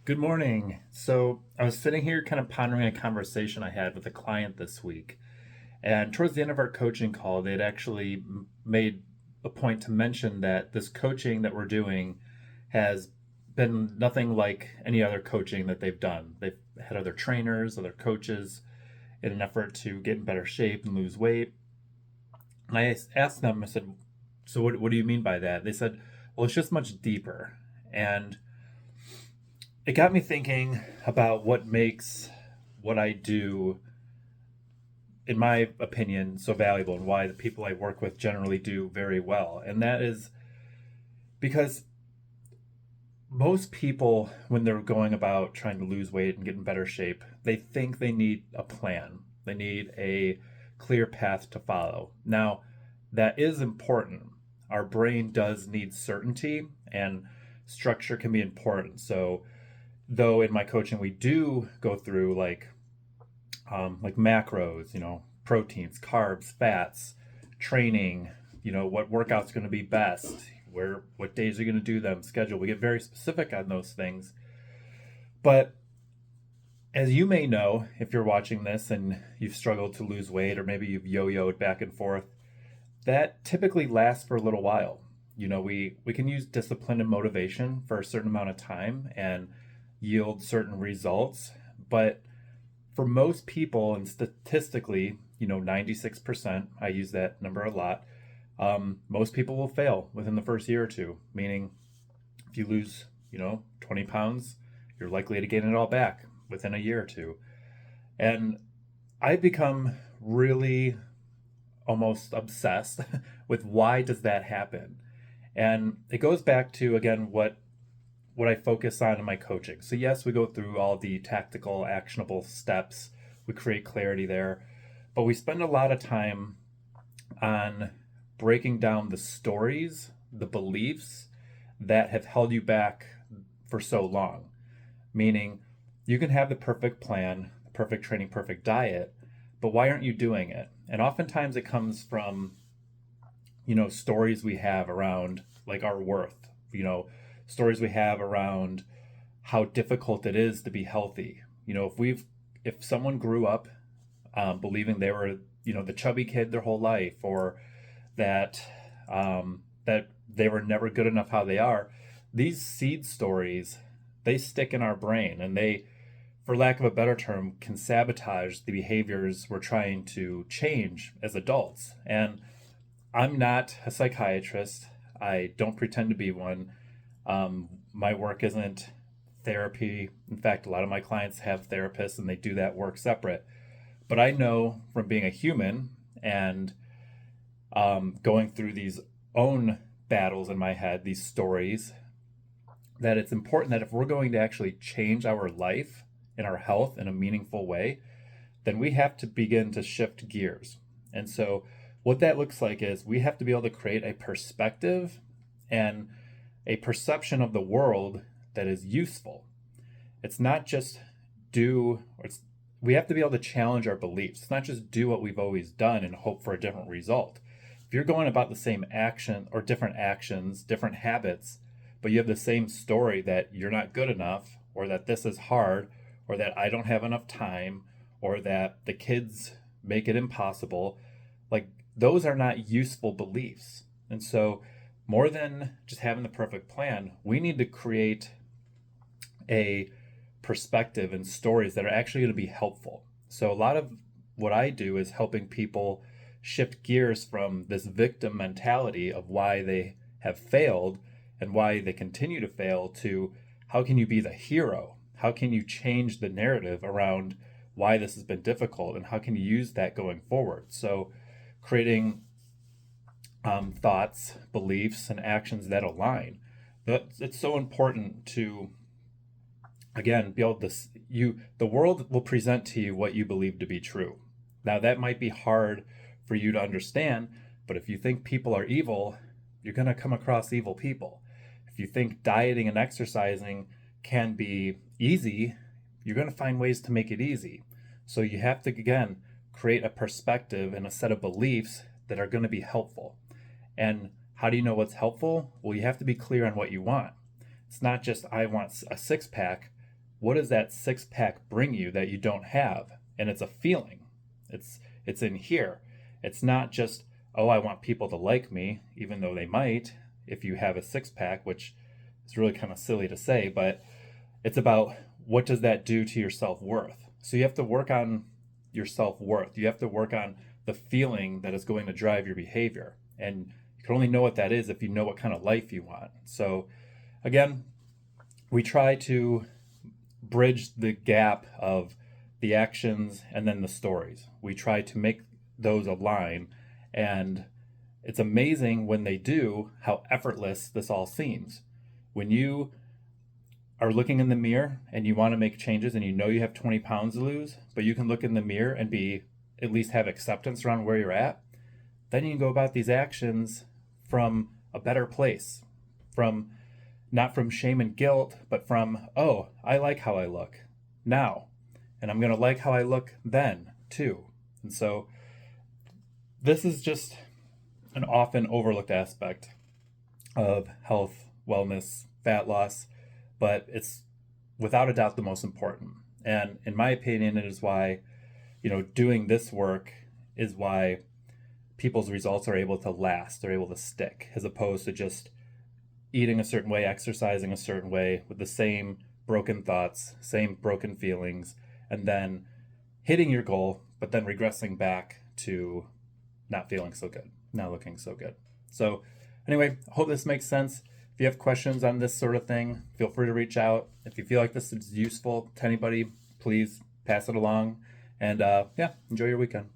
Good morning. So I was sitting here kind of pondering a conversation I had with a client this week. And towards the end of our coaching call, they'd actually made a point to mention that this coaching that we're doing has been nothing like any other coaching that they've done. They've had other trainers, other coaches in an effort to get in better shape and lose weight. And I asked them, I said, so what do you mean by that? They said, well, it's just much deeper. And it got me thinking about what makes what I do, in my opinion, so valuable and why the people I work with generally do very well. And that is because most people, when they're going about trying to lose weight and get in better shape, they think they need a plan. They need a clear path to follow. Now, that is important. Our brain does need certainty, and structure can be important. So, though in my coaching we do go through like macros, proteins, carbs, fats, training, what workout's going to be best, where what days are going to do them, schedule. We get very specific on those things. But as you may know, if you're watching this and you've struggled to lose weight, or maybe you've yo-yoed back and forth, that typically lasts for a little while. We can use discipline and motivation for a certain amount of time and yield certain results, but for most people, and statistically, 96%, I use that number a lot, most people will fail within the first year or two, meaning if you lose, 20 pounds, you're likely to gain it all back within a year or two. And I've become really almost obsessed with why does that happen? And it goes back to, again, what I focus on in my coaching. So yes, we go through all the tactical, actionable steps. We create clarity there, but we spend a lot of time on breaking down the stories, the beliefs that have held you back for so long. Meaning, you can have the perfect plan, the perfect training, perfect diet, but why aren't you doing it? And oftentimes it comes from, stories we have around like our worth, stories we have around how difficult it is to be healthy. If someone grew up believing they were, the chubby kid their whole life, or that that they were never good enough how they are, these seed stories, they stick in our brain, and they, for lack of a better term, can sabotage the behaviors we're trying to change as adults. And I'm not a psychiatrist. I don't pretend to be one. My work isn't therapy. In fact, a lot of my clients have therapists and they do that work separate. But I know from being a human and going through these own battles in my head, these stories, that it's important that if we're going to actually change our life and our health in a meaningful way, then we have to begin to shift gears. And so, what that looks like is we have to be able to create a perspective and a perception of the world that is useful. It's not just do, or it's, we have to be able to challenge our beliefs. It's not just do what we've always done and hope for a different result. If you're going about the same action or different actions, different habits, but you have the same story that you're not good enough, or that this is hard, or that I don't have enough time, or that the kids make it impossible, like those are not useful beliefs. And so, more than just having the perfect plan, we need to create a perspective and stories that are actually going to be helpful. So, a lot of what I do is helping people shift gears from this victim mentality of why they have failed and why they continue to fail to how can you be the hero? How can you change the narrative around why this has been difficult, and how can you use that going forward? So, creating thoughts, beliefs, and actions that align. But it's so important to, again, be able to, the world will present to you what you believe to be true. Now that might be hard for you to understand, but if you think people are evil, you're going to come across evil people. If you think dieting and exercising can be easy, you're going to find ways to make it easy. So you have to, again, create a perspective and a set of beliefs that are going to be helpful. And how do you know what's helpful? Well, you have to be clear on what you want. It's not just, I want a six pack. what does that six pack bring you that you don't have? And it's a feeling. It's in here. It's not just, oh, I want people to like me, even though they might if you have a six pack, which is really kind of silly to say, but it's about what does that do to your self-worth. So you have to work on your self-worth. You have to work on the feeling that is going to drive your behavior. And you can only know what that is if you know what kind of life you want. So again, we try to bridge the gap of the actions and then the stories. We try to make those align, and it's amazing when they do how effortless this all seems. When you are looking in the mirror and you want to make changes and you know you have 20 pounds to lose, but you can look in the mirror and be at least have acceptance around where you're at, then you can go about these actions from a better place, from not from shame and guilt, but from, oh, I like how I look now, and I'm going to like how I look then too. And so this is just an often overlooked aspect of health, wellness, fat loss, but it's without a doubt the most important. And in my opinion, it is why, doing this work is why people's results are able to last, they're able to stick, as opposed to just eating a certain way, exercising a certain way with the same broken thoughts, same broken feelings, and then hitting your goal, but then regressing back to not feeling so good, not looking so good. So anyway, I hope this makes sense. If you have questions on this sort of thing, feel free to reach out. If you feel like this is useful to anybody, please pass it along. And enjoy your weekend.